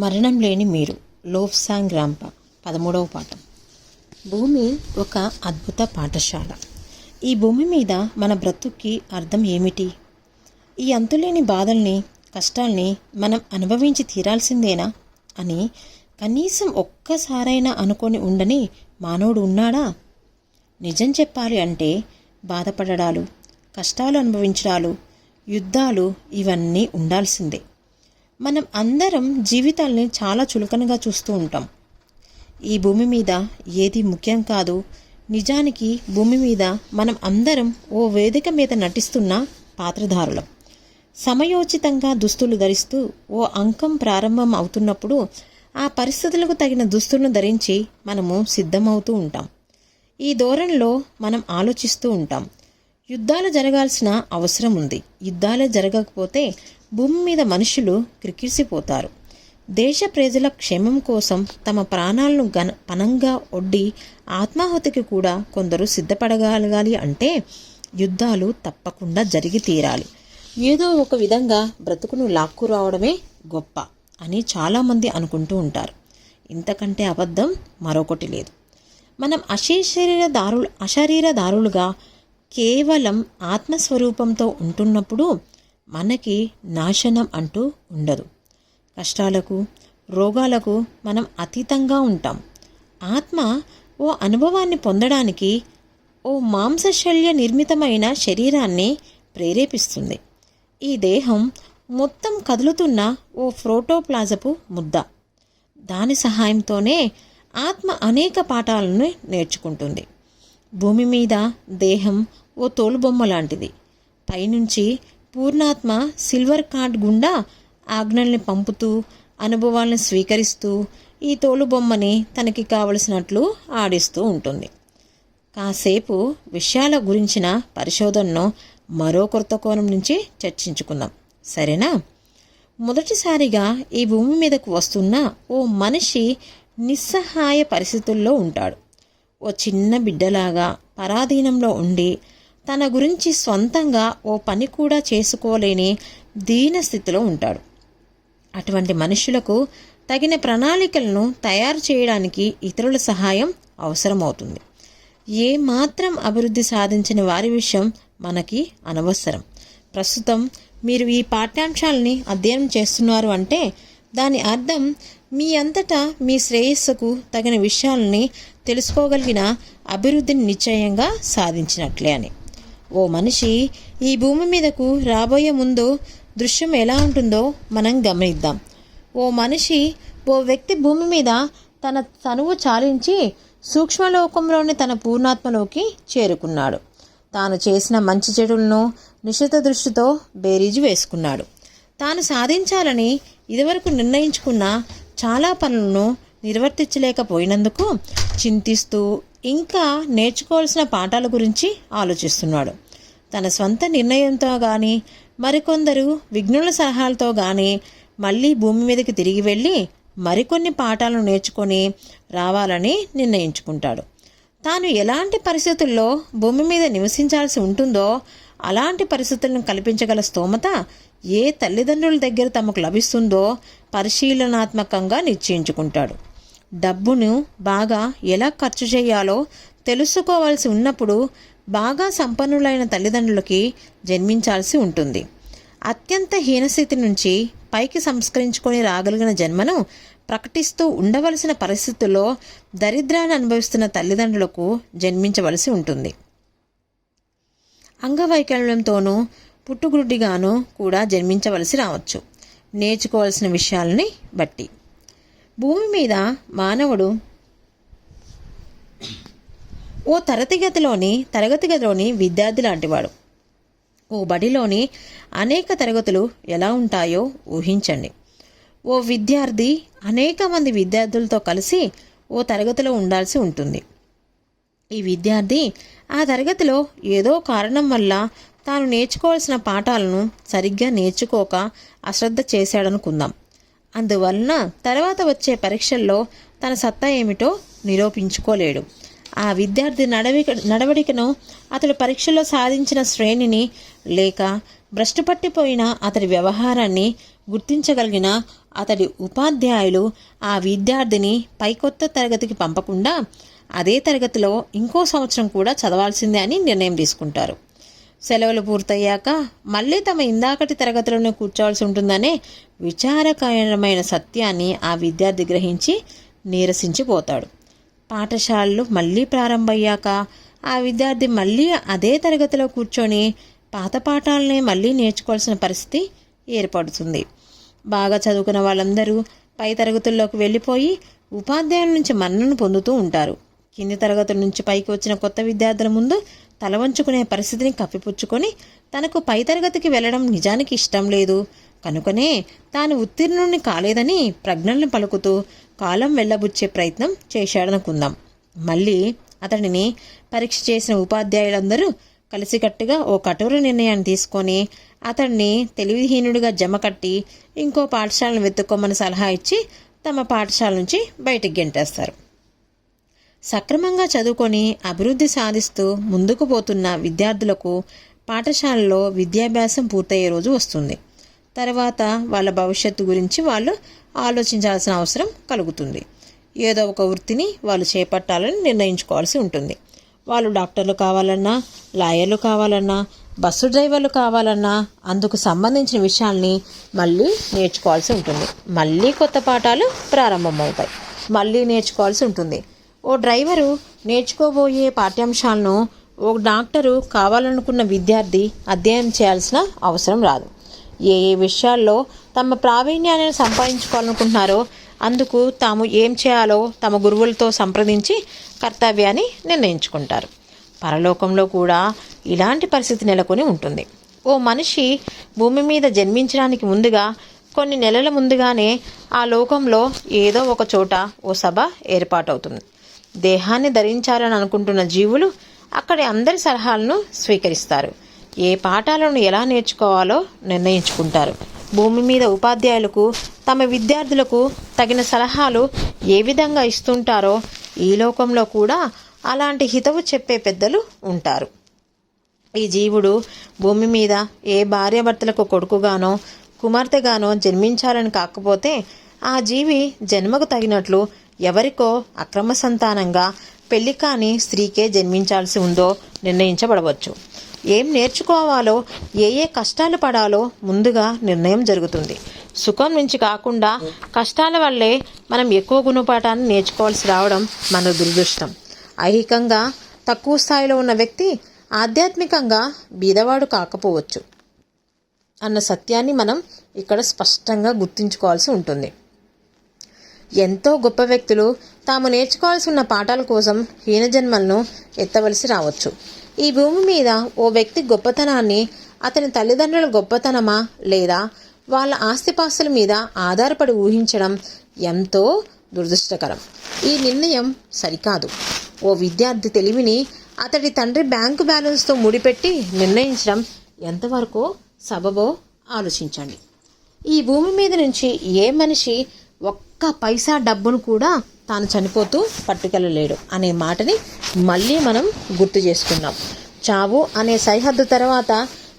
మరణం లేని మీరు లోఫ్సాంగ్ రాంప 13వ పాఠం. భూమి ఒక అద్భుత పాఠశాల. ఈ భూమి మీద మన బ్రతుక్కి అర్థం ఏమిటి? ఈ అంతులేని బాధల్ని, కష్టాల్ని మనం అనుభవించి తీరాల్సిందేనా అని కనీసం ఒక్కసారైనా అనుకొని ఉండని మానవుడు ఉన్నాడా? నిజం చెప్పాలి అంటే బాధపడడాలు, కష్టాలు అనుభవించడాలు, యుద్ధాలు ఇవన్నీ ఉండాల్సిందే. మనం అందరం జీవితాల్ని చాలా చులకనగా చూస్తూ ఉంటాం. ఈ భూమి మీద ఏది ముఖ్యం కాదు. నిజానికి భూమి మీద మనం అందరం ఓ వేదిక మీద నటిస్తున్న పాత్రధారులం. సమయోచితంగా దుస్తులు ధరిస్తూ ఓ అంకం ప్రారంభం అవుతున్నప్పుడు ఆ పరిస్థితులకు తగిన దుస్తులను ధరించి మనము సిద్ధమవుతూ ఉంటాం. ఈ ధోరణిలో మనం ఆలోచిస్తూ ఉంటాం. యుద్ధాలు జరగాల్సిన అవసరం ఉంది. యుద్ధాలే జరగకపోతే భూమి మీద మనుషులు క్రికిసిపోతారు. దేశ ప్రజల క్షేమం కోసం తమ ప్రాణాలను పణంగా ఒడ్డి ఆత్మాహుతికి కూడా కొందరు సిద్ధపడగలగాలి అంటే యుద్ధాలు తప్పకుండా జరిగి తీరాలి. ఏదో ఒక విధంగా బ్రతుకును లాక్కు రావడమే గొప్ప అని చాలామంది అనుకుంటూ ఉంటారు. ఇంతకంటే అబద్ధం మరొకటి లేదు. మనం అశరీరదారులుగా కేవలం ఆత్మస్వరూపంతో ఉంటున్నప్పుడు మనకి నాశనం అంటూ ఉండదు. కష్టాలకు, రోగాలకు మనం అతీతంగా ఉంటాం. ఆత్మ ఓ అనుభవాన్ని పొందడానికి ఓ మాంసశల్య నిర్మితమైన శరీరాన్ని ప్రేరేపిస్తుంది. ఈ దేహం మొత్తం కదులుతున్న ఓ ప్రోటోప్లాజపు ముద్ద. దాని సహాయంతోనే ఆత్మ అనేక పాఠాలను నేర్చుకుంటుంది. భూమి మీద దేహం ఓ తోలుబొమ్మ లాంటిది. పైనుంచి పూర్ణాత్మ సిల్వర్ కార్డ్ గుండా ఆజ్ఞల్ని పంపుతూ, అనుభవాలను స్వీకరిస్తూ ఈ తోలుబొమ్మని తనకి కావలసినట్లు ఆడిస్తూ ఉంటుంది. కాసేపు విషయాల గురించిన పరిశోధనను మరో కొత్త కోణం నుంచి చర్చించుకుందాం, సరేనా? మొదటిసారిగా ఈ భూమి మీదకు వస్తున్న ఓ మనిషి నిస్సహాయ పరిస్థితుల్లో ఉంటాడు. ఓ చిన్న బిడ్డలాగా పరాధీనంలో ఉండి తన గురించి స్వంతంగా ఓ పని కూడా చేసుకోలేని దీన స్థితిలో ఉంటాడు. అటువంటి మనుషులకు తగిన ప్రణాళికలను తయారు చేయడానికి ఇతరుల సహాయం అవసరమవుతుంది. ఏ మాత్రం అభివృద్ధి సాధించిన వారి విషయం మనకి అనవసరం. ప్రస్తుతం మీరు ఈ పాఠ్యాంశాలని అధ్యయనం చేస్తున్నారు అంటే దాని అర్థం మీ అంతటా మీ శ్రేయస్సుకు తగిన విషయాలని తెలుసుకోగలిగిన అభివృద్ధిని నిశ్చయంగా సాధించినట్లే అని. ఓ మనిషి ఈ భూమి మీదకు రాబోయే ముందు దృశ్యం ఎలా ఉంటుందో మనం గమనిద్దాం. ఓ వ్యక్తి భూమి మీద తన తనువు చాలించి సూక్ష్మలోకంలోని తన పూర్ణాత్మలోకి చేరుకున్నాడు. తాను చేసిన మంచి చెడులను నిశిత దృష్టితో బేరీజు వేసుకున్నాడు. తాను సాధించాలని ఇదివరకు నిర్ణయించుకున్న చాలా పనులను నిర్వర్తించలేకపోయినందుకు చింతిస్తూ ఇంకా నేర్చుకోవాల్సిన పాఠాల గురించి ఆలోచిస్తున్నాడు. తన స్వంత నిర్ణయంతో కానీ మరికొందరు విఘ్నుల సలహాలతో కానీ మళ్ళీ భూమి మీదకి తిరిగి వెళ్ళి మరికొన్ని పాఠాలను నేర్చుకొని రావాలని నిర్ణయించుకుంటాడు. తాను ఎలాంటి పరిస్థితుల్లో భూమి మీద నివసించాల్సి ఉంటుందో అలాంటి పరిస్థితులను కల్పించగల స్తోమత ఏ తల్లిదండ్రుల దగ్గర తమకు లభిస్తుందో పరిశీలనాత్మకంగా నిశ్చయించుకుంటాడు. డబ్బును బాగా ఎలా ఖర్చు చేయాలో తెలుసుకోవాల్సి ఉన్నప్పుడు బాగా సంపన్నులైన తల్లిదండ్రులకి జన్మించాల్సి ఉంటుంది. అత్యంత హీనస్థితి నుంచి పైకి సంస్కరించుకొని రాగలిగిన జన్మను ప్రకటిస్తూ ఉండవలసిన పరిస్థితుల్లో దరిద్రాన్ని అనుభవిస్తున్న తల్లిదండ్రులకు జన్మించవలసి ఉంటుంది. అంగవైకల్యంతోనూ పుట్టుగుడ్డిగాను కూడా జన్మించవలసి రావచ్చు, నేర్చుకోవాల్సిన విషయాలని బట్టి. భూమి మీద మానవుడు ఓ తరగతి గదిలోని విద్యార్థి లాంటివాడు. ఓ బడిలోని అనేక తరగతులు ఎలా ఉంటాయో ఊహించండి. ఓ విద్యార్థి అనేక మంది విద్యార్థులతో కలిసి ఓ తరగతిలో ఉండాల్సి ఉంటుంది. ఈ విద్యార్థి ఆ తరగతిలో ఏదో కారణం వల్ల తాను నేర్చుకోవాల్సిన పాఠాలను సరిగ్గా నేర్చుకోక అశ్రద్ధ చేశాడనుకుందాం. అందువలన తర్వాత వచ్చే పరీక్షల్లో తన సత్తా ఏమిటో నిరూపించుకోలేడు. ఆ విద్యార్థి నడవడికను, అతడు పరీక్షలో సాధించిన శ్రేణిని లేక భ్రష్టుపట్టిపోయిన అతడి వ్యవహారాన్ని గుర్తించగలిగిన అతడి ఉపాధ్యాయులు ఆ విద్యార్థిని పైకొత్త తరగతికి పంపకుండా అదే తరగతిలో ఇంకో సంవత్సరం కూడా చదవాల్సిందే అని నిర్ణయం తీసుకుంటారు. సెలవులు పూర్తయ్యాక మళ్ళీ తమ ఇందాకటి తరగతిలోనే కూర్చోవాల్సి ఉంటుందనే విచారకరమైన సత్యాన్ని ఆ విద్యార్థి గ్రహించి నీరసించిపోతాడు. పాఠశాలలు మళ్ళీ ప్రారంభమయ్యాక ఆ విద్యార్థి మళ్ళీ అదే తరగతిలో కూర్చొని పాత పాఠాలనే మళ్ళీ నేర్చుకోవాల్సిన పరిస్థితి ఏర్పడుతుంది. బాగా చదువుకున్న వాళ్ళందరూ పై తరగతుల్లోకి వెళ్ళిపోయి ఉపాధ్యాయుల నుంచి మన్ననను పొందుతూ ఉంటారు. కింది తరగతుల నుంచి పైకి వచ్చిన కొత్త విద్యార్థుల ముందు తల వంచుకునే పరిస్థితిని కప్పిపుచ్చుకొని తనకు పై తరగతికి వెళ్ళడం నిజానికి ఇష్టం లేదు కనుకనే తాను ఉత్తీర్ణుని కాలేదని ప్రజ్ఞలను పలుకుతూ కాలం వెళ్ళబుచ్చే ప్రయత్నం చేశాడనుకుందాం. మళ్ళీ అతడిని పరీక్ష చేసిన ఉపాధ్యాయులందరూ కలిసికట్టుగా ఓ కఠోర నిర్ణయాన్ని తీసుకొని అతడిని తెలివిహీనుడిగా జమకట్టి ఇంకో పాఠశాలను వెతుక్కోమని సలహా ఇచ్చి తమ పాఠశాల నుంచి బయటికి గెంటేస్తారు. సక్రమంగా చదువుకొని అభివృద్ధి సాధిస్తూ ముందుకు పోతున్న విద్యార్థులకు పాఠశాలలో విద్యాభ్యాసం పూర్తయ్యే రోజు వస్తుంది. తర్వాత వాళ్ళ భవిష్యత్తు గురించి వాళ్ళు ఆలోచించాల్సిన అవసరం కలుగుతుంది. ఏదో ఒక వృత్తిని వాళ్ళు చేపట్టాలని నిర్ణయించుకోవాల్సి ఉంటుంది. వాళ్ళు డాక్టర్లు కావాలన్నా, లాయర్లు కావాలన్నా, బస్సు డ్రైవర్లు కావాలన్నా అందుకు సంబంధించిన విషయాల్ని మళ్ళీ నేర్చుకోవాల్సి ఉంటుంది. మళ్ళీ కొత్త పాఠాలు ప్రారంభమవుతాయి. మళ్ళీ నేర్చుకోవాల్సి ఉంటుంది. ఓ డ్రైవరు నేర్చుకోబోయే పాఠ్యాంశాలను ఓ డాక్టరు కావాలనుకున్న విద్యార్థి అధ్యయనం చేయాల్సిన అవసరం రాదు. ఏ ఏ విషయాల్లో తమ ప్రావీణ్యాన్ని సంపాదించుకోవాలనుకుంటున్నారో అందుకు తాము ఏం చేయాలో తమ గురువులతో సంప్రదించి కర్తవ్యాన్ని నిర్ణయించుకుంటారు. పరలోకంలో కూడా ఇలాంటి పరిస్థితి నెలకొని ఉంటుంది. ఓ మనిషి భూమి మీద జన్మించడానికి ముందుగా కొన్ని నెలల ముందుగానే ఆ లోకంలో ఏదో ఒక చోట ఓ సభ ఏర్పాటవుతుంది. దేహాన్ని ధరించాలని అనుకుంటున్న జీవులు అక్కడి అందరి సలహాలను స్వీకరిస్తారు. ఏ పాఠాలను ఎలా నేర్చుకోవాలో నిర్ణయించుకుంటారు. భూమి మీద ఉపాధ్యాయులకు తమ విద్యార్థులకు తగిన సలహాలు ఏ విధంగా ఇస్తుంటారో ఈ లోకంలో కూడా అలాంటి హితవు చెప్పే పెద్దలు ఉంటారు. ఈ జీవుడు భూమి మీద ఏ భార్యాభర్తలకు కొడుకుగానో కుమార్తెగానో జన్మించాలని కాకపోతే ఆ జీవి జన్మకు తగినట్లు ఎవరికో అక్రమ సంతానంగా పెళ్లి కాని స్త్రీకే జన్మించాల్సి ఉందో నిర్ణయించబడవచ్చు. ఏం నేర్చుకోవాలో ఏ ఏ కష్టాలు పడాలో ముందుగా నిర్ణయం జరుగుతుంది. సుఖం నుంచి కాకుండా కష్టాల వల్లే మనం ఎక్కువ గుణపాఠాన్ని నేర్చుకోవాల్సి రావడం మన దురదృష్టం. ఐహికంగా తక్కువ స్థాయిలో ఉన్న వ్యక్తి ఆధ్యాత్మికంగా బీదవాడు కాకపోవచ్చు అన్న సత్యాన్ని మనం ఇక్కడ స్పష్టంగా గుర్తుంచుకోవాల్సి ఉంటుంది. ఎంతో గొప్ప వ్యక్తులు తాము నేర్చుకోవాల్సి ఉన్న పాఠాల కోసం హీనజన్మలను ఎత్తవలసి రావచ్చు. ఈ భూమి మీద ఓ వ్యక్తి గొప్పతనాన్ని అతని తల్లిదండ్రుల గొప్పతనమా లేదా వాళ్ళ ఆస్తిపాస్తుల మీద ఆధారపడి ఊహించడం ఎంతో దురదృష్టకరం. ఈ నిర్ణయం సరికాదు. ఓ విద్యార్థి తెలివిని అతడి తండ్రి బ్యాంకు బ్యాలెన్స్తో ముడిపెట్టి నిర్ణయించడం ఎంతవరకు సబబో ఆలోచించండి. ఈ భూమి మీద నుంచి ఏ మనిషి ఒక్క పైసా డబ్బును కూడా తాను చనిపోతూ పట్టుకెళ్ళలేడు అనే మాటని మళ్ళీ మనం గుర్తు చేసుకున్నాం. చావు అనే సరిహద్దు తర్వాత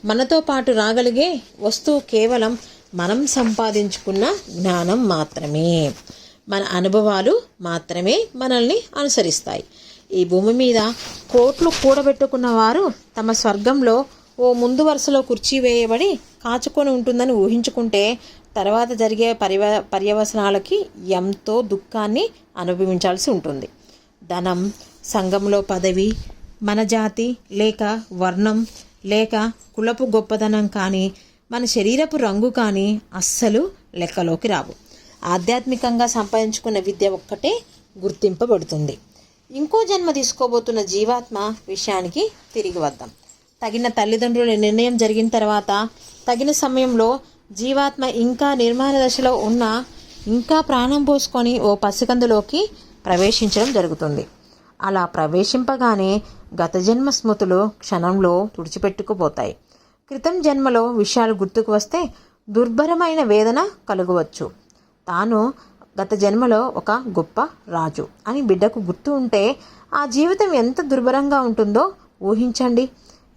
మనతో పాటు రాగలిగే వస్తువు కేవలం మనం సంపాదించుకున్న జ్ఞానం మాత్రమే. మన అనుభవాలు మాత్రమే మనల్ని అనుసరిస్తాయి. ఈ భూమి మీద కోట్లు కూడబెట్టుకున్న వారు తమ స్వర్గంలో ఓ ముందు వరుసలో కుర్చీ వేయబడి కాచుకొని ఉంటుందని ఊహించుకుంటే తర్వాత జరిగే పర్యవసనాలకి ఎంతో దుఃఖాన్ని అనుభవించాల్సి ఉంటుంది. ధనం, సంఘంలో పదవి, మన జాతి లేక వర్ణం లేక కులపు గొప్పదనం కానీ మన శరీరపు రంగు కానీ అస్సలు లెక్కలోకి రావు. ఆధ్యాత్మికంగా సంపాదించుకున్న విద్య ఒక్కటే గుర్తింపబడుతుంది. ఇంకో జన్మ తీసుకోబోతున్న జీవాత్మ విషయానికి తిరిగి వద్దాం. తగిన తల్లిదండ్రుల నిర్ణయం జరిగిన తర్వాత తగిన సమయంలో జీవాత్మ ఇంకా నిర్మాణ దశలో ఉన్న ఇంకా ప్రాణం పోసుకొని ఓ పసికందులోకి ప్రవేశించడం జరుగుతుంది. అలా ప్రవేశింపగానే గత జన్మ స్మృతులు క్షణంలో తుడిచిపెట్టుకుపోతాయి. క్రితం జన్మలో విషయాలు గుర్తుకు వస్తే దుర్భరమైన వేదన కలుగవచ్చు. తాను గత జన్మలో ఒక గొప్ప రాజు అని బిడ్డకు గుర్తు ఉంటే ఆ జీవితం ఎంత దుర్భరంగా ఉంటుందో ఊహించండి.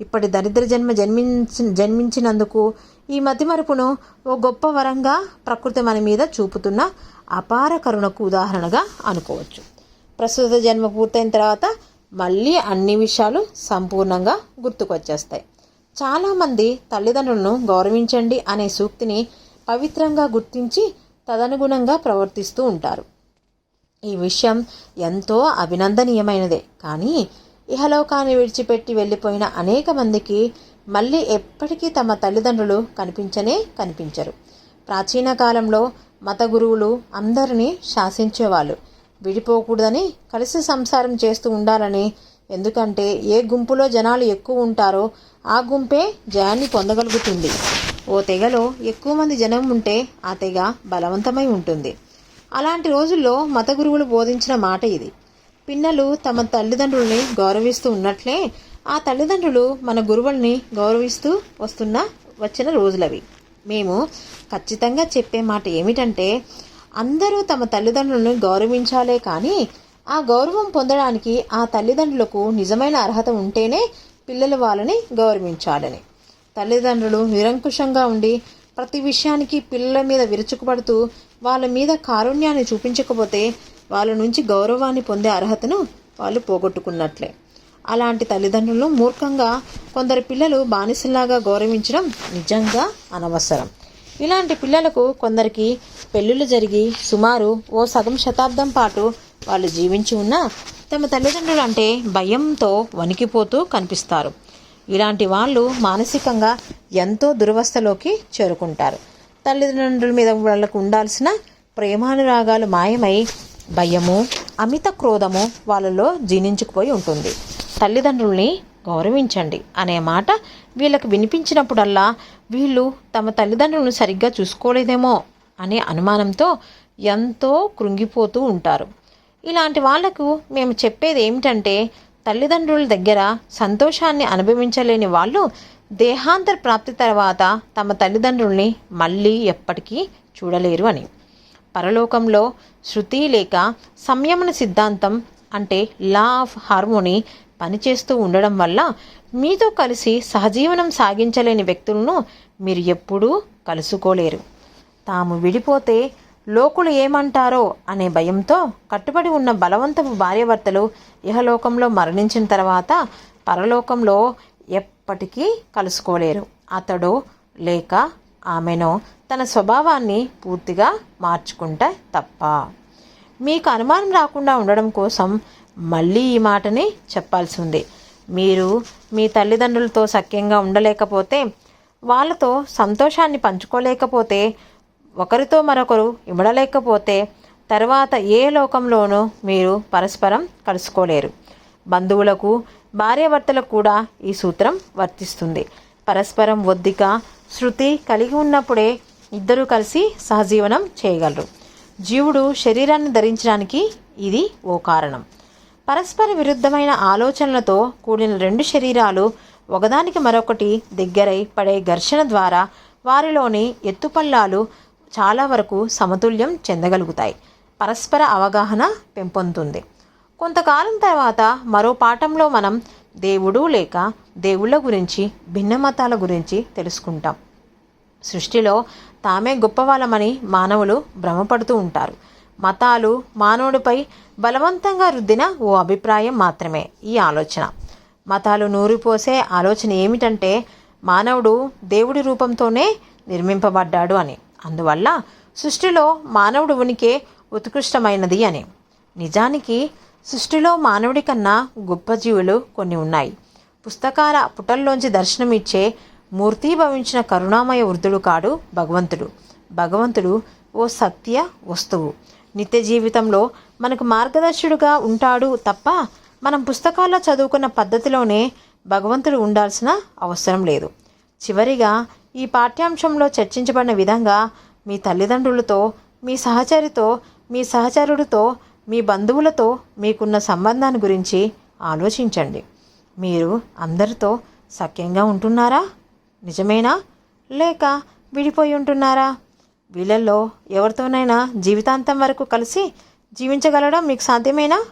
ఇప్పటి దరిద్ర జన్మ జన్మించినందుకు ఈ మతిమరుపును ఓ గొప్ప వరంగా ప్రకృతి మన మీద చూపుతున్న అపార కరుణకు ఉదాహరణగా అనుకోవచ్చు. ప్రస్తుత జన్మ పూర్తయిన తర్వాత మళ్ళీ అన్ని విషయాలు సంపూర్ణంగా గుర్తుకొచ్చేస్తాయి. చాలామంది తల్లిదండ్రులను గౌరవించండి అనే సూక్తిని పవిత్రంగా గుర్తించి తదనుగుణంగా ప్రవర్తిస్తూ ఉంటారు. ఈ విషయం ఎంతో అభినందనీయమైనదే. కానీ ఇహలోకాన్ని విడిచిపెట్టి వెళ్ళిపోయిన అనేక మందికి మళ్ళీ ఎప్పటికీ తమ తల్లిదండ్రులు కనిపించరు. ప్రాచీన కాలంలో మత గురువులు అందరినీ శాసించేవాళ్ళు. విడిపోకూడదని, కలిసి సంసారం చేస్తూ ఉండాలని. ఎందుకంటే ఏ గుంపులో జనాలు ఎక్కువ ఉంటారో ఆ గుంపే జయాన్ని పొందగలుగుతుంది. ఓ తెగలో ఎక్కువ మంది జనం ఉంటే ఆ తెగ బలవంతమై ఉంటుంది. అలాంటి రోజుల్లో మత గురువులు బోధించిన మాట ఇది. పిన్నలు తమ తల్లిదండ్రుల్ని గౌరవిస్తూ ఉన్నట్లే ఆ తల్లిదండ్రులు మన గురువుల్ని గౌరవిస్తూ వచ్చిన రోజులవి. మేము ఖచ్చితంగా చెప్పే మాట ఏమిటంటే, అందరూ తమ తల్లిదండ్రులను గౌరవించాలే కానీ ఆ గౌరవం పొందడానికి ఆ తల్లిదండ్రులకు నిజమైన అర్హత ఉంటేనే పిల్లలు వాళ్ళని గౌరవించాలని. తల్లిదండ్రులు నిరంకుశంగా ఉండి ప్రతి విషయానికి పిల్లల మీద విరుచుకుపడుతూ వాళ్ళ మీద కారుణ్యాన్ని చూపించకపోతే వాళ్ళ నుంచి గౌరవాన్ని పొందే అర్హతను వాళ్ళు పోగొట్టుకున్నట్లే. అలాంటి తల్లిదండ్రులను మూర్ఖంగా కొందరు పిల్లలు బానిసల్లాగా గౌరవించడం నిజంగా అనవసరం. ఇలాంటి పిల్లలకు కొందరికి పెళ్ళిళ్ళు జరిగి సుమారు ఓ సగం శతాబ్దం పాటు వాళ్ళు జీవించి ఉన్నా తమ తల్లిదండ్రులు అంటే భయంతో వణికిపోతూ కనిపిస్తారు. ఇలాంటి వాళ్ళు మానసికంగా ఎంతో దురవస్థలోకి చేరుకుంటారు. తల్లిదండ్రుల మీద వాళ్ళకు ఉండాల్సిన ప్రేమానురాగాలు మాయమై భయము, అమిత క్రోధము వాళ్ళలో జీర్ణించుకుపోయి ఉంటుంది. తల్లిదండ్రుల్ని గౌరవించండి అనే మాట వీళ్ళకి వినిపించినప్పుడల్లా వీళ్ళు తమ తల్లిదండ్రులను సరిగ్గా చూసుకోలేదేమో అనే అనుమానంతో ఎంతో కృంగిపోతూ ఉంటారు. ఇలాంటి వాళ్లకు మేము చెప్పేది ఏమిటంటే, తల్లిదండ్రుల దగ్గర సంతోషాన్ని అనుభవించలేని వాళ్ళు దేహాంతర ప్రాప్తి తర్వాత తమ తల్లిదండ్రుల్ని మళ్ళీ ఎప్పటికీ చూడలేరు అని. పరలోకంలో శృతి లేక సంయమన సిద్ధాంతం అంటే లా ఆఫ్ హార్మోనీ పనిచేస్తూ ఉండడం వల్ల మీతో కలిసి సహజీవనం సాగించలేని వ్యక్తులను మీరు ఎప్పుడూ కలుసుకోలేరు. తాము విడిపోతే లోకులు ఏమంటారో అనే భయంతో కట్టుబడి ఉన్న బలవంతపు భార్యాభర్తలు ఇహలోకంలో మరణించిన తర్వాత పరలోకంలో ఎప్పటికీ కలుసుకోలేరు. అతడో లేక ఆమెనో తన స్వభావాన్ని పూర్తిగా మార్చుకుంటే తప్ప. మీకు అనుమానం రాకుండా ఉండడం కోసం మళ్ళీ ఈ మాటని చెప్పాల్సి ఉంది. మీరు మీ తల్లిదండ్రులతో సఖ్యంగా ఉండలేకపోతే, వాళ్ళతో సంతోషాన్ని పంచుకోలేకపోతే, ఒకరితో మరొకరు ఇమడలేకపోతే తర్వాత ఏ లోకంలోనూ మీరు పరస్పరం కలుసుకోలేరు. బంధువులకు, భార్యాభర్తలకు కూడా ఈ సూత్రం వర్తిస్తుంది. పరస్పరం ఒద్దిక, శృతి కలిగి ఉన్నప్పుడే ఇద్దరూ కలిసి సహజీవనం చేయగలరు. జీవుడు శరీరాన్ని ధరించడానికి ఇది ఓ కారణం. పరస్పర విరుద్ధమైన ఆలోచనలతో కూడిన రెండు శరీరాలు ఒకదానికి మరొకటి దగ్గరై పడే ఘర్షణ ద్వారా వారిలోని ఎత్తుపల్లాలు చాలా వరకు సమతుల్యం చెందగలుగుతాయి. పరస్పర అవగాహన పెంపొందుతుంది. కొంతకాలం తర్వాత మరో పాఠంలో మనం దేవుడు లేక దేవుళ్ళ గురించి, భిన్న మతాల గురించి తెలుసుకుంటాం. సృష్టిలో తామే గొప్పవాళ్ళమని మానవులు భ్రమపడుతూ ఉంటారు. మతాలు మానవుడిపై బలవంతంగా రుద్దిన ఓ అభిప్రాయం మాత్రమే ఈ ఆలోచన. మతాలు నూరిపోసే ఆలోచన ఏమిటంటే, మానవుడు దేవుడి రూపంతోనే నిర్మింపబడ్డాడు అని. అందువల్ల సృష్టిలో మానవుడు ఉనికి ఉత్కృష్టమైనది అని. నిజానికి సృష్టిలో మానవుడి కన్నా గొప్ప జీవులు కొన్ని ఉన్నాయి. పుస్తకాల పుటల్లోంచి దర్శనమిచ్చే మూర్తీభవించిన కరుణామయ వృద్ధుడు కాడు భగవంతుడు. భగవంతుడు ఓ సత్య వస్తువు. నిత్య జీవితంలో మనకు మార్గదర్శుడుగా ఉంటాడు తప్ప మనం పుస్తకాల్లో చదువుకున్న పద్ధతిలోనే భగవంతుడు ఉండాల్సిన అవసరం లేదు. చివరిగా ఈ పాఠ్యాంశంలో చర్చించబడిన విధంగా మీ తల్లిదండ్రులతో, మీ సహచరితో, మీ సహచరుడితో, మీ బంధువులతో మీకున్న సంబంధాన్ని గురించి ఆలోచించండి. మీరు అందరితో సఖ్యంగా ఉంటున్నారా? నిజమేనా? లేక విడిపోయి ఉంటున్నారా? వీళ్ళల్లో ఎవరితోనైనా జీవితాంతం వరకు కలిసి జీవించగలడం మీకు సాధ్యమేనా?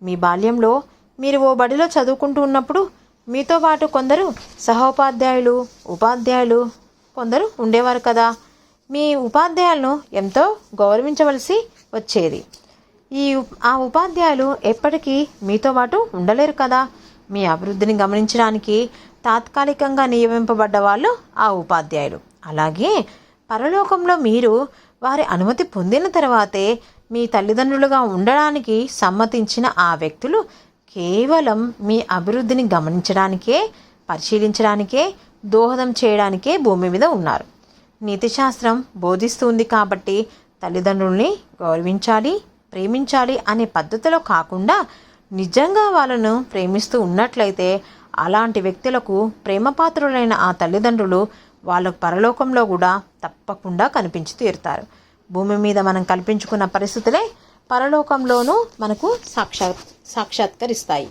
మీ బాల్యంలో మీరు ఓ బడిలో చదువుకుంటూ ఉన్నప్పుడు మీతో పాటు కొందరు సహోపాధ్యాయులు, ఉపాధ్యాయులు కొందరు ఉండేవారు కదా. మీ ఉపాధ్యాయులను ఎంతో గౌరవించవలసి వచ్చేది. ఆ ఉపాధ్యాయులు ఎప్పటికీ మీతో పాటు ఉండలేరు కదా. మీ అభివృద్ధిని గమనించడానికి తాత్కాలికంగా నియమింపబడ్డ వాళ్ళు ఆ ఉపాధ్యాయులు. అలాగే పరలోకంలో మీరు వారి అనుమతి పొందిన తర్వాతే మీ తల్లిదండ్రులుగా ఉండడానికి సమ్మతించిన ఆ వ్యక్తులు కేవలం మీ అభివృద్ధిని గమనించడానికే, పరిశీలించడానికే, దోహదం చేయడానికే భూమి మీద ఉన్నారు. నీతిశాస్త్రం బోధిస్తుంది కాబట్టి తల్లిదండ్రుల్ని గౌరవించాలి, ప్రేమించాలి అనే పద్ధతిలో కాకుండా నిజంగా వాళ్ళను ప్రేమిస్తూ ఉన్నట్లయితే అలాంటి వ్యక్తులకు ప్రేమపాత్రులైన ఆ తల్లిదండ్రులు వాళ్ళ పరలోకంలో కూడా తప్పకుండా కనిపించి తీరుతారు. భూమి మీద మనం కల్పించుకున్న పరిస్థితులే పరలోకంలోనూ మనకు సాక్షాత్కరిస్తాయి.